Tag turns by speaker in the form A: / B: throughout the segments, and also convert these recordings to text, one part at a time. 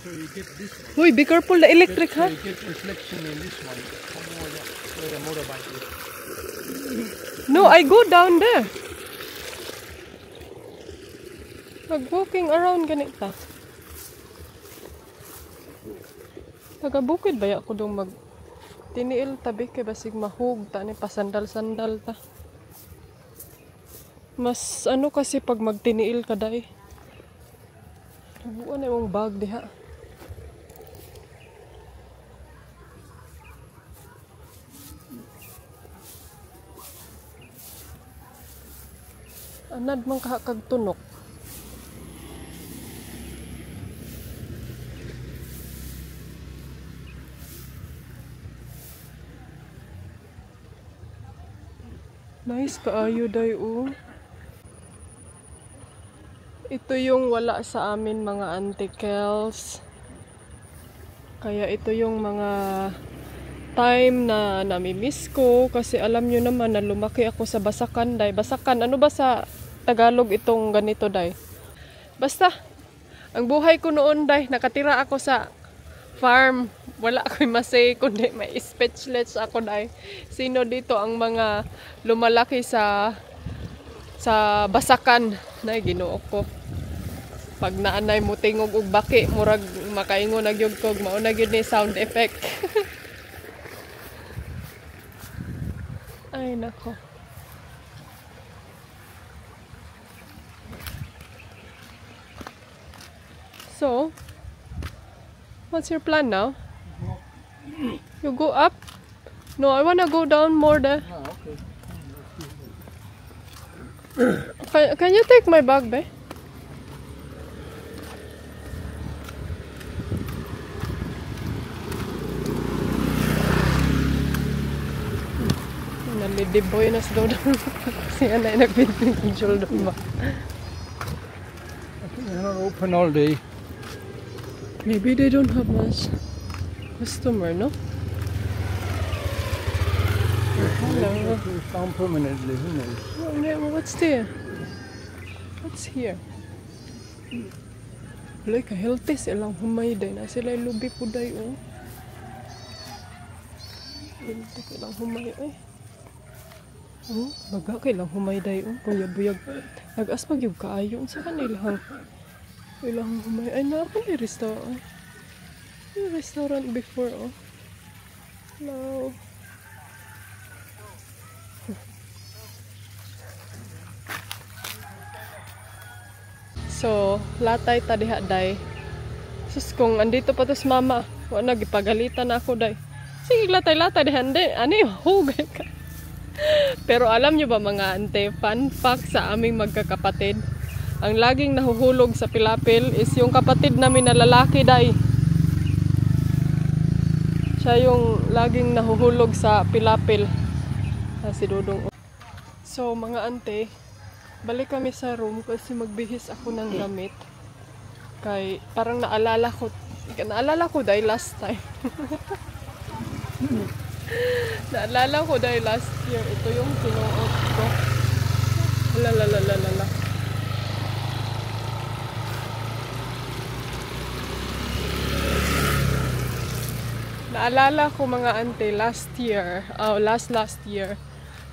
A: So you get this one.
B: Uy, be careful the electric,
A: So
B: ha?
A: you get reflection in this one. Where the motorbike is.
B: No, I go down there. Nag-walking around ganita. Taga-bukid ba ako dong mag tiniil tabi kay basig mahug ta ni pasandal-sandal ta. Mas ano kasi pag magtiniil ka dai. Buwan na yung bag diha. Anad man kag tunok. Nice kaayo day oh. Ito yung wala sa amin mga antikels. Kaya ito yung mga time na namimiss ko kasi alam nyo naman na lumaki ako sa Basakan day. Basakan, ano ba sa Tagalog itong ganito day? Basta, ang buhay ko noon day, nakatira ako sa farm. Wala ako'y masay kundi may speechless ako day. Sino dito ang mga lumalaki sa Basakan na Ginoo ko. Pag naanay mo tingog og baki, murag makaingon na gyud kog mao na gyud ni sound effect. Ay nako. So, what's your plan now? You go up? No, I wanna go down more there. Can you take my bag, be? Nalidiboy na sa daw kasi anay nagpinpinjol doon ba?
A: I think they're not open all day.
B: Maybe they don't have much customer, no? Hello.
A: It's down permanently, who knows?
B: What's there? What's here? Wala ka healthy silang humay day na sila lubi po day oh. Healthy silang humay eh. Oh, baga kailang humay day oh. Buyag-buyag. Nag-as pag yung kaayo sa kanilang humay. Ay na ako ni restaurant. Yung restaurant before oh. Hello. So, latay ta diha day. Sus kung andito pa tos mama, wa na gipagalitan ako day. Sige latay-latay diha ande, ani hugay ka. Pero alam nyo ba mga ante, fun fact sa aming magkakapatid, ang laging nahuhulog sa pilapil is yung kapatid namin na lalaki day. Siya yung laging nahuhulog sa pilapil. Si Dudong. So mga ante, balik kami sa room kasi magbihis ako ng gamit. Kay parang naalala ko dahil last time. Naalala ko dahil last year ito yung sinuot ko. Lalalala. Naalala ko mga ante last year, last year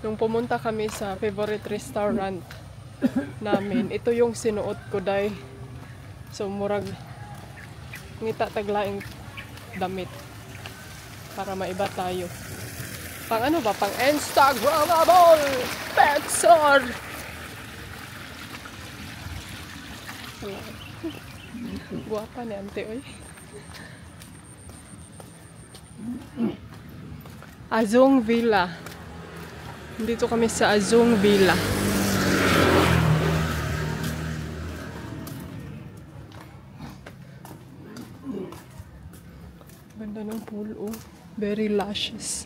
B: nung pumunta kami sa favorite restaurant namin, ito yung sinuot ko day. So murag ngita taglaing damit para maiba tayo. Pang ano ba? Pang Instagramable Petsor! Guwapa ni ante oy. Azong Villa. Dito kami sa Azong Villa. Ganda ng pool, oh. Very luscious.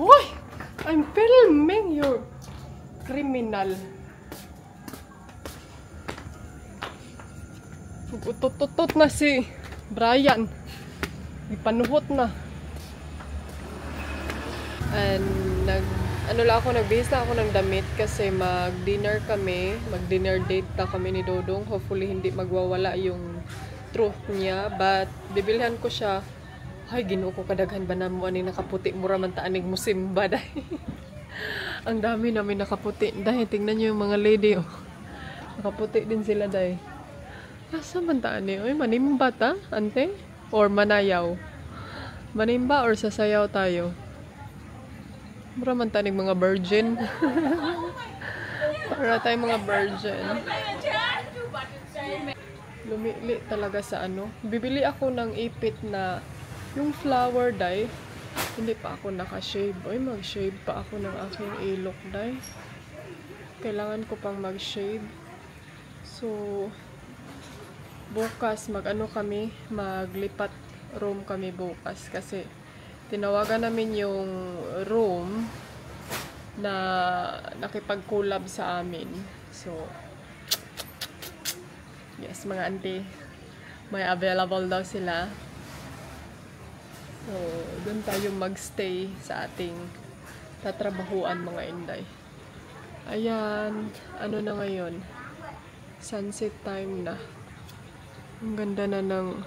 B: Hoy! I'm filming you, criminal. Utot-utot na si Brian. Ipanuhot na. And nagbihis na ako ng damit kasi mag-dinner date na kami ni Dodong. Hopefully hindi magwawala yung truth niya, but bibilhan ko siya. Ay, Ginoo ko, kadaghan ba na mo ani nakaputi mura man taanig mo simba dahil. Ang dami namin nakaputi. Dahil tingnan niyo yung mga lady, oh. Nakaputi din sila dahil. Asa man taani? Oy, manimba ta, ante? Or manayaw? Manimba or sasayaw tayo? Mura man tanig mga virgin. Para tayong mga virgin. Lumili talaga sa ano. Bibili ako ng ipit na yung flower dye. Hindi pa ako naka-shave. Oy, mag-shave pa ako ng aking ilok dye. Kailangan ko pang mag-shave. So, bukas maglipat room kami bukas kasi tinawagan namin yung room na nakipag-collab sa amin. So, yes, mga auntie, may available daw sila. So, doon tayo magstay sa ating tatrabahuan, mga inday. Ayan, ano na ngayon? Sunset time na. Ang ganda na ng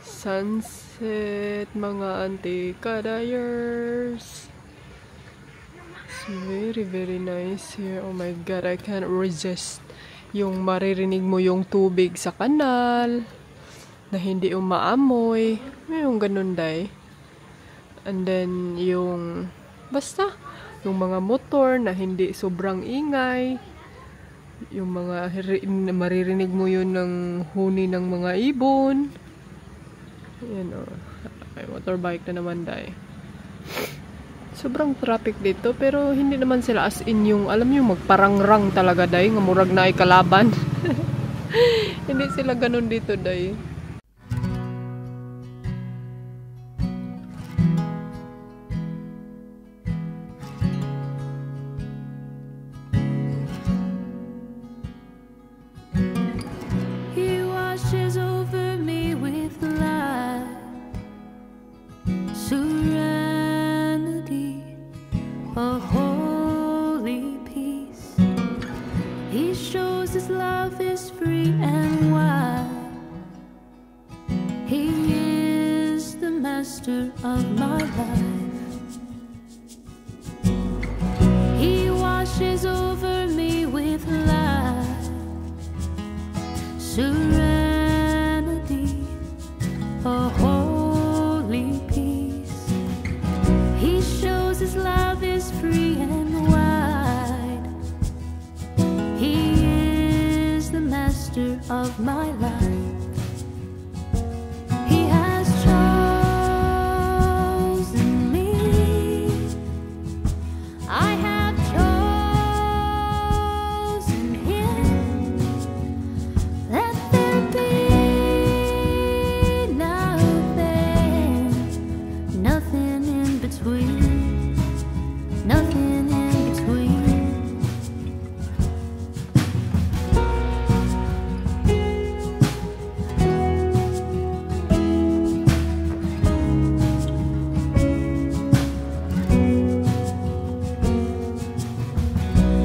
B: sunset, mga auntie kadayers. It's very, very nice here. Oh my God, I can't resist. Yung maririnig mo yung tubig sa kanal na hindi umaamoy. Yung ganun day. And then yung basta yung mga motor na hindi sobrang ingay. Yung mga maririnig mo yun ng huni ng mga ibon. Yan o. May motorbike na naman day. Sobrang traffic dito pero hindi naman sila as in yung alam nyo magparangrang talaga day. Nga murag na ay kalaban. Hindi sila ganun dito day.
C: A holy peace. He shows his love is free and wide. He is the master of my life. He washes over me with light, serenity, a holy peace. He shows his love is free and wide. He is the master of my life. He has chosen me. I have chosen him. Let there be nothing, nothing in between. Nothing in between.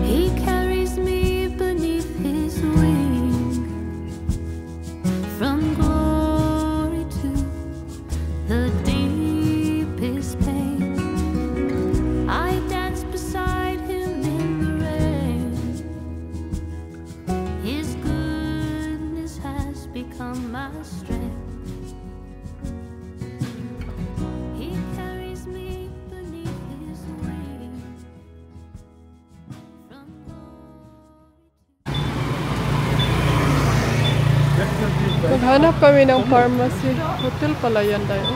C: He carries me beneath his wing, from glory to the deepest pain. I dance beside him in the rain. His goodness has become my strength. He carries me beneath his wing, from
B: Maghanap kami ng pharmacy. Hotel pala yan tayo.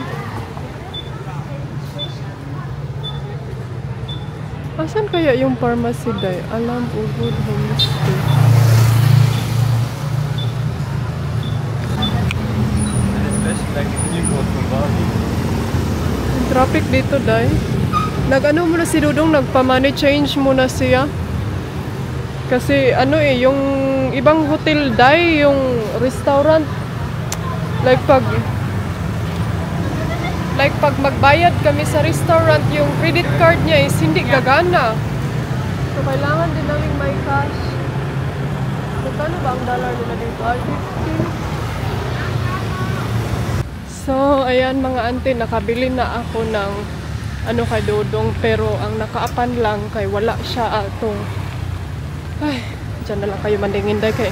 B: Asan kaya yung pharmacy day? Alam Ugod Homestay. Yung traffic dito day. Nag-ano muna si Dudong, nagpa-money change muna siya. Kasi ano yung ibang hotel day, yung restaurant, like pag Like pag magbayad kami sa restaurant, yung credit card niya is hindi gagana. So kailangan din namin may cash. Magkano ba ang dollar nila dito? 50. So ayan mga auntie, nakabili na ako ng ano kay Dodong, pero ang nakaapan lang kay wala siya atong. Ay, dyan na lang kayo mandingin day kay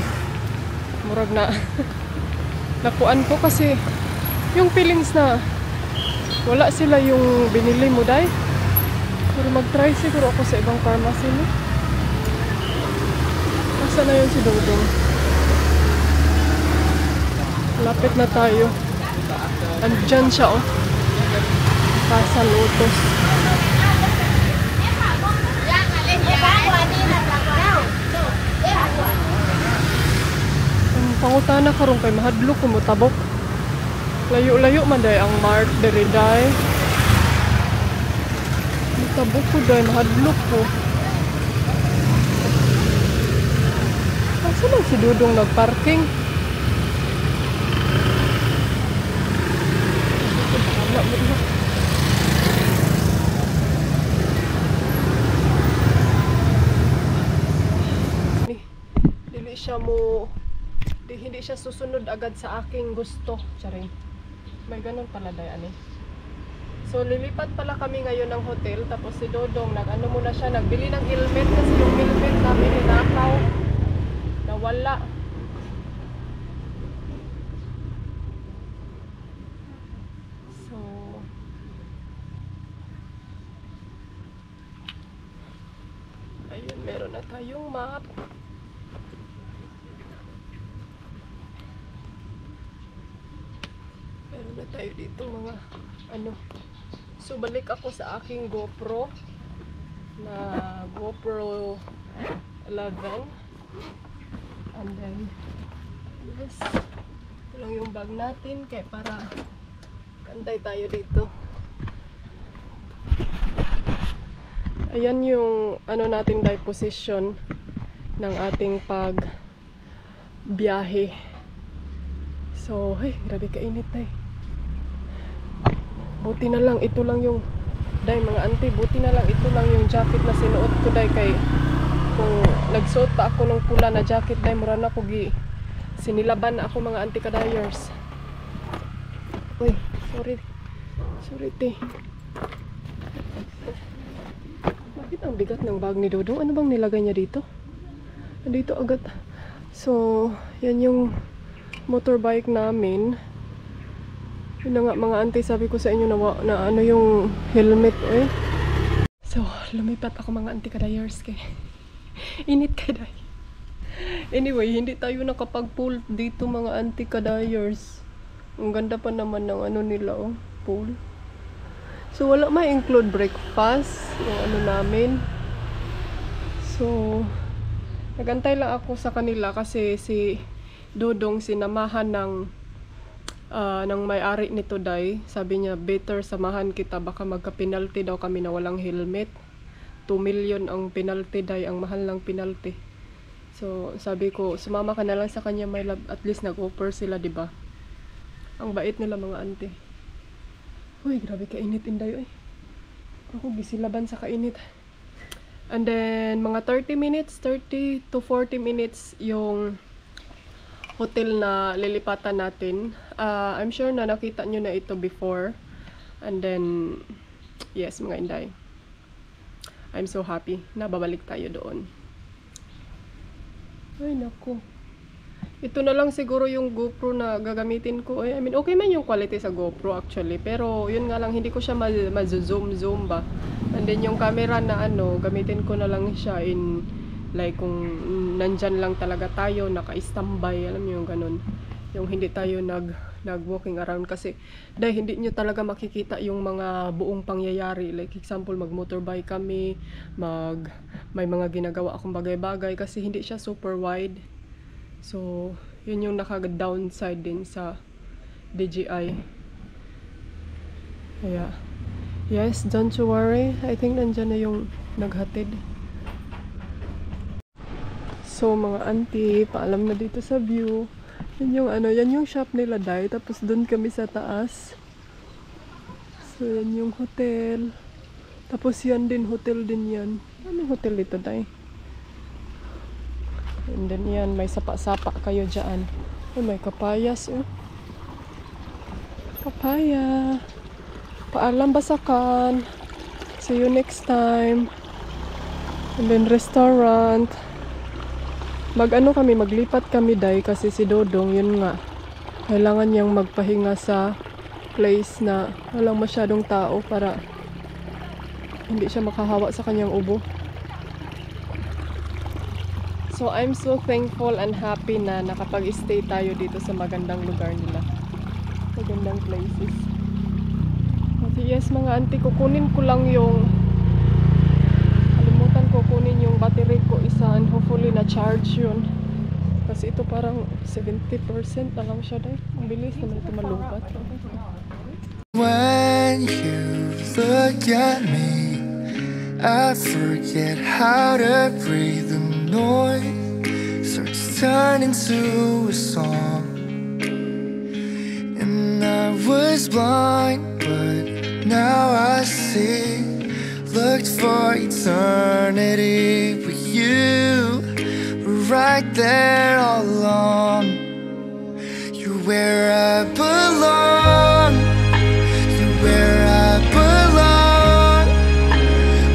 B: murag na nakuan ko kasi yung feelings na wala sila yung binili mo day. Pero mag-try siguro ako sa ibang pharmacy no? Asa na yun si Dodong? Lapit na tayo. Andyan siya oh. Casa Lotus. Ang pangutana karon kay mahadlok ko mo tabok. Layo-layo man day ang Mart diri day. Tabok ko day mahadlok ko. Asa lang si Dudong nagparking? Wala mo na. Hindi siya susunod agad sa aking gusto. Charing. May ganun pala dayan eh. So lilipat pala kami ngayon ng hotel. Tapos si Dodong nag-ano muna siya, nagbili ng helmet kasi yung helmet namin ninakaw. Nawala. So ayun, meron na tayong map. Meron na tayo dito mga ano. So balik ako sa aking GoPro na GoPro 11. And then yes, ito lang yung bag natin kaya para kantay tayo dito. Ayan yung ano natin dahil position ng ating pag biyahe. So, ay, grabe kainit tayo. Buti na lang, ito lang yung day mga auntie, buti na lang ito lang yung jacket na sinuot ko day kay kung nagsuot pa ako ng pula na jacket day mura na ko gi sinilaban na ako mga auntie kadayers. Uy, sorry te. Bakit ang bigat ng bag ni Dodong? Ano bang nilagay niya dito? Dito agad. So, yan yung motorbike namin. Yun na nga mga auntie, sabi ko sa inyo na ano yung helmet eh. So, lumipat ako mga auntie kadayers kay init kaday. Anyway, hindi tayo nakapag-pool dito mga auntie kadayers. Ang ganda pa naman ng ano nila oh, pool. So, wala ma-include breakfast yung ano namin. So, nagantay lang ako sa kanila kasi si Dodong sinamahan ng may-ari nito day. Sabi niya, better samahan kita, baka magka-penalty daw kami na walang helmet. 2 million ang penalty day, ang mahal ng penalty. So, sabi ko, sumama ka na lang sa kanya, my love. At least nag-offer sila, diba? Ang bait nila mga auntie. Uy, grabe kainit inday, eh. Ako, gisilaban sa kainit. And then, mga 30 to 40 minutes yung hotel na lilipatan natin. I'm sure na nakita nyo na ito before. And then, yes mga inday. I'm so happy na babalik tayo doon. Ay naku. Ito na lang siguro yung GoPro na gagamitin ko. I mean, okay man yung quality sa GoPro actually. Pero yun nga lang, hindi ko siya ma-zoom ba. And then yung camera na ano, gamitin ko na lang siya in like kung nandyan lang talaga tayo, naka-standby, alam niyo yung ganun. Yung hindi tayo nag-walking around kasi dahil hindi nyo talaga makikita yung mga buong pangyayari. Like example, mag-motorbike kami, may mga ginagawa akong bagay-bagay kasi hindi siya super wide. So, yun yung naka-downside din sa DJI. Kaya, yes, don't you worry. I think nandyan na yung naghatid. So, mga auntie, paalam na dito sa view. Yan yung ano, yan yung shop nila dahil. Tapos doon kami sa taas. Ayan yung hotel. Tapos yan din, hotel din yan. Anong hotel dito, Day? And then yan, may sapa-sapa kayo dyan. Oh, may kapayas, oh. Papaya. Paalam basakan. See you next time. And then restaurant. Maglipat kami, Day, kasi si Dodong, yun nga. Kailangan niyang magpahinga sa place na walang masyadong tao para hindi siya makahawa sa kanyang ubo. So I'm so thankful and happy na nakapag-stay tayo dito sa magandang lugar nila. Magandang places. Kasi yes mga auntie, kukunin ko lang yung kunin yung battery ko isa and hopefully na charge yun. Kasi ito parang 70% na lang siya, Day. Ang bilis naman ito malubat.
D: When you look at me, I forget how to breathe. The noise starts turning to a song. And I was blind, but now I see. Looked for eternity, but you were right there all along. You're where I belong. You're where I belong.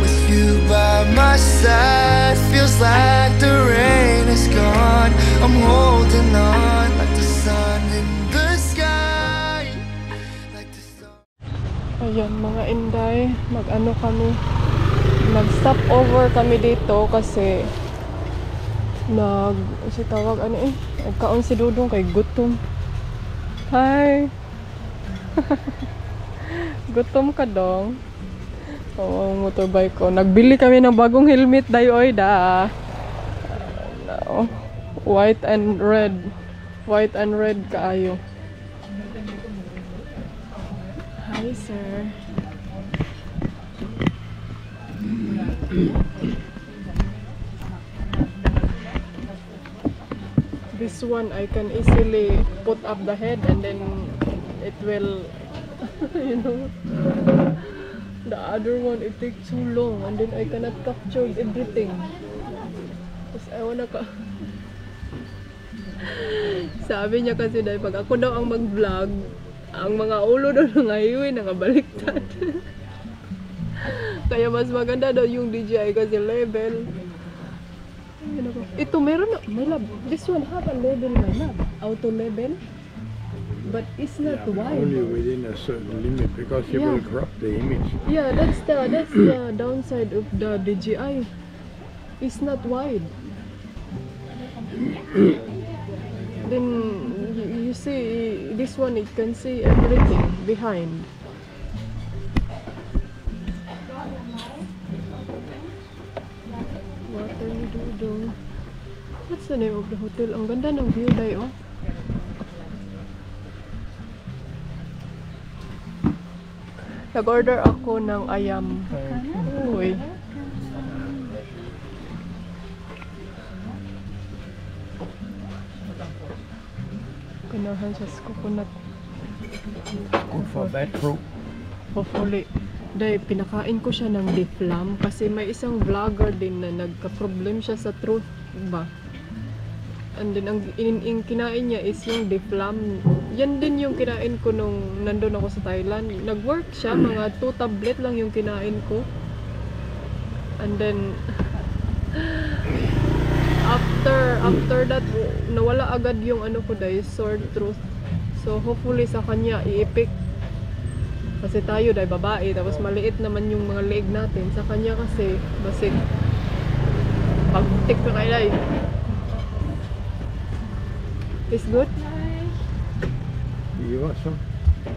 D: With you by my side, feels like the rain is gone. I'm holding on like the sun in the sky, like the stars.
B: Ayan mga Inday, mag-stop over kami dito kasi nagkaon si Dudong kay gutom. Hi! Gutom ka dong? Oo, motorbike ko. Nagbili kami ng bagong helmet, Dayoy da. No. White and red kaayo. Hi sir. This one I can easily put up the head and then it will you know. The other one it takes too long and then I cannot capture everything. Because I wanna sabi niya kasi dahil pag ako daw ang mag-vlog, ang mga ulo daw ng highway nangabaliktad. Kaya mas maganda daw yung DJI kasi level. Ito meron na, may lab. This one have a level na lab. Auto level. But it's not wide.
A: Only within a certain limit because it will crop the image.
B: Yeah, that's the downside of the DJI. It's not wide. Then you see this one, it can see everything behind. Water ni Dudong. What's the name of the hotel? Ang ganda ng view, Day, oh. Nag-order ako ng ayam. Uy. Kinahan siya sa coconut.
A: Good for bad throat.
B: Hopefully. Dahil pinakain ko siya ng Deflam kasi may isang vlogger din na nagka-problem siya sa throat ba. And then ang kinain niya is yung Deflam. Yan din yung kinain ko nung nandun ako sa Thailand. Nag-work siya, mga 2 tablet lang yung kinain ko. And then after that nawala agad yung ano ko dahil sore throat. So hopefully sa kanya iipik. Kasi tayo dahil babae, tapos maliit naman yung mga leeg natin. Sa kanya kasi, basig. Pag-tik na kayo, It's good?
A: You want some?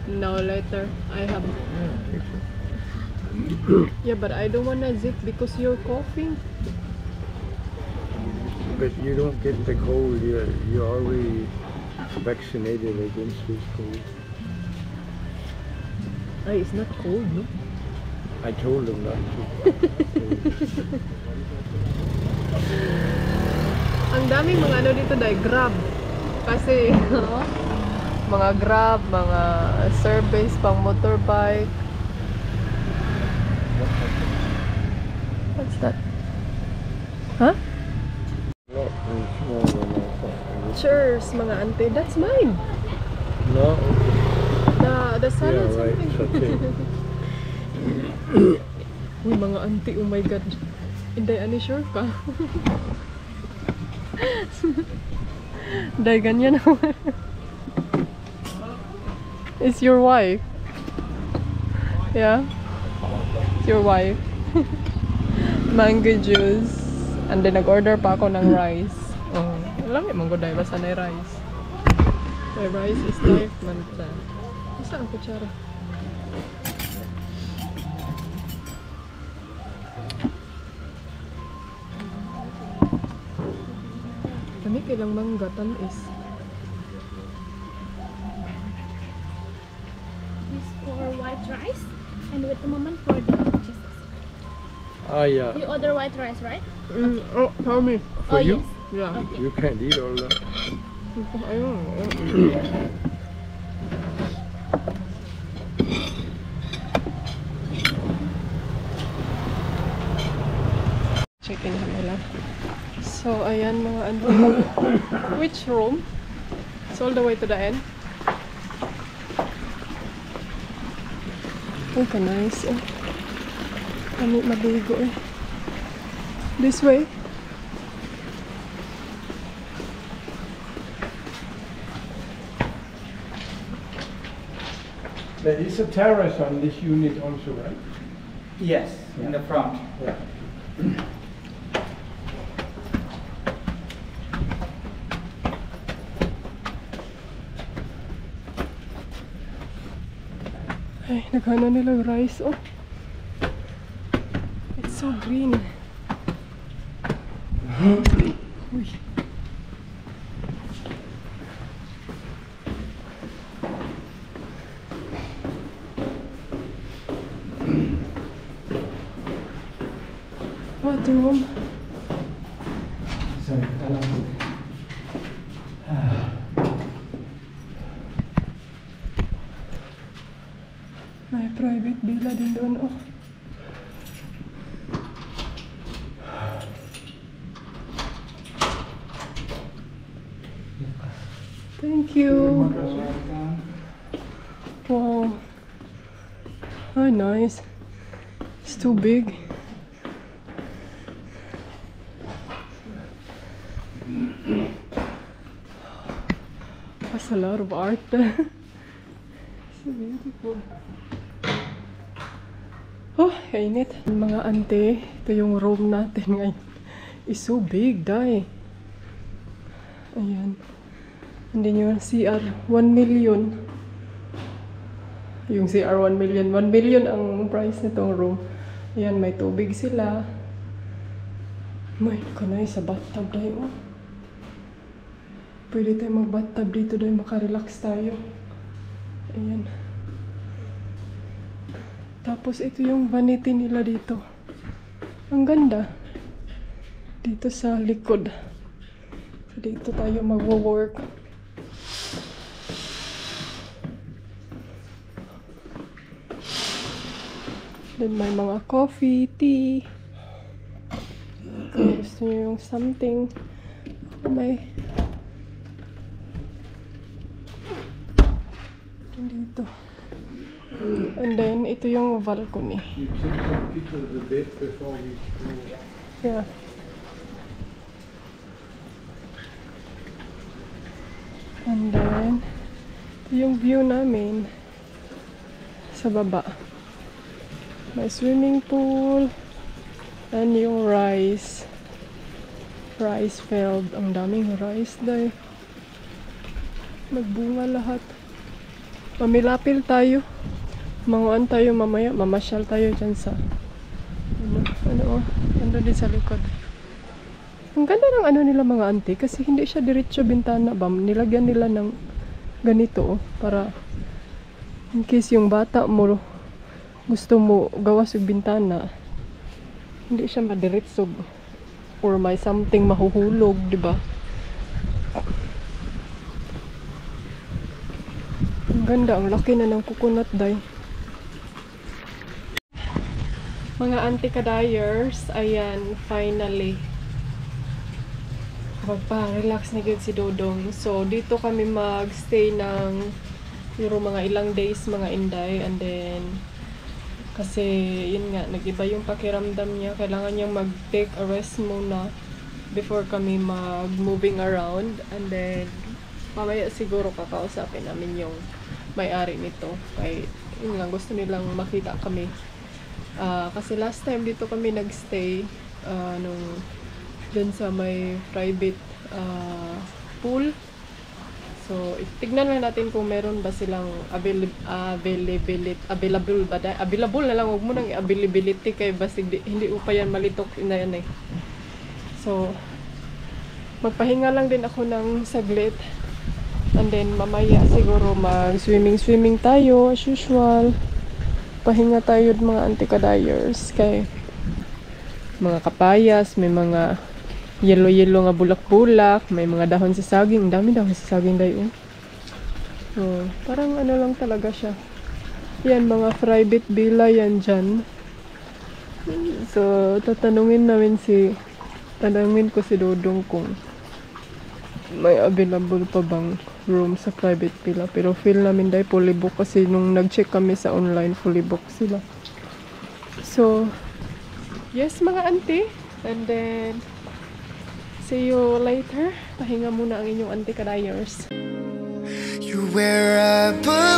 B: No, later. I have.
A: Yeah, I think so.
B: Yeah, but I don't wanna zip because you're coughing.
A: But you don't get the cold. You're already vaccinated against this cold.
B: Ay, it's not cold, no?
A: I told them not to.
B: Ang daming mga ano dito dahil Grab. Kasi, mga Grab, mga service pang motorbike. Huh?
A: Not very small one, I thought.
B: Cheers, mga auntie. That's mine.
A: No?
B: The salad
A: Yeah, right.
B: something.
A: Saute.
B: Uy, mga auntie, oh my god. Hindi, ani sure ka? Dahil ganyan naman. It's your wife. Yeah? It's your wife. Mango juice. And then nag-order pa ako ng rice. Oh, alam mo mango dahil basta na rice. The rice is life man siya. Isa ang kutsara. Kami kailang manggatan is.
E: This for white rice and with the moment for the cheese.
A: Yeah.
E: You order white rice, right?
B: Oh, tell me.
A: For
E: Oh,
A: you?
E: yes.
B: Yeah.
E: Okay.
A: You can't eat all that.
B: Ayun. Check-in nila. So, ayan mga auntie. Which room? It's all the way to the end. Uy, ka nice. Oh. Kami maligo eh. This way.
A: There is a terrace on this unit also, right?
F: Yes, in the front.
A: Yeah.
B: Ay, naghahanap nilang rice. Oh. It's so green. Uy. Bathroom.
A: Sorry,
B: May private villa din doon. Oh. Thank you. Wow. Oh, nice. It's too big. That's a lot of art. So beautiful. Oh, kainit. Mga ante, ito yung room natin ngayon. It's so big, dai. Ayan. Hindi nyo CR 1 million. Yung CR 1 million. 1 million ang price nitong room. Ayan, may tubig sila. May kanay sa bathtub dahil. Oh. Pwede tayo mag-bathtub dito dahil makarelax tayo. Ayan. Tapos ito yung vanity nila dito. Ang ganda. Dito sa likod. Dito tayo mag-work. Then may mga coffee, tea. Kung gusto nyo yung something. May dito. And then, ito yung balcony.
A: You took some pictures of the bed before we go.
B: Yeah. And then, ito yung view namin sa baba. May swimming pool and yung rice field. Ang daming rice dahil nagbunga lahat. Mamilapil tayo. Manguan tayo mamaya. Mamasyal tayo dyan sa ano din sa likod. Ang ganda ng ano nila mga auntie kasi hindi siya diretso bintana ba. Nilagyan nila ng ganito para in case yung bata mo gusto mo gawas yung bintana, hindi siya madiretso or may something mahuhulog, di ba? Ang ganda, ang laki na ng coconut dye. Mga auntie kadayers, ayan, finally Magpa-relax ni Gid si Dodong. So, dito kami mag-stay ng mga ilang days, mga inday. And then, kasi, yun nga, nag-iba yung pakiramdam niya. Kailangan niyang mag-take a rest muna before kami mag-moving around. And then, mamaya siguro kakausapin namin yung may-ari nito. Kaya, yun nga, gusto nilang makita kami. Kasi last time dito kami nag-stay, dun sa may private pool. So, tignan lang natin kung meron ba silang available na lang, huwag mo nang availability kay basig hindi pa yan malitok na yan eh. So, magpahinga lang din ako ng saglit. And then, mamaya siguro mag-swimming tayo as usual. Pahinga tayo mga antikadayers kay mga kapayas, may mga yellow nga bulak-bulak, may mga dahon sa saging, dami dahon sa saging dayo. So, parang ano lang talaga siya. Yan, mga private villa yan dyan. So, tatanungin ko si Dodong kung may available pa bang room sa private villa. Pero feel namin dahil fully book kasi nung nag-check kami sa online, fully book sila. So, yes mga auntie. And then, see you later. Pahinga muna ang inyong antikadayers.
D: You're where I belong.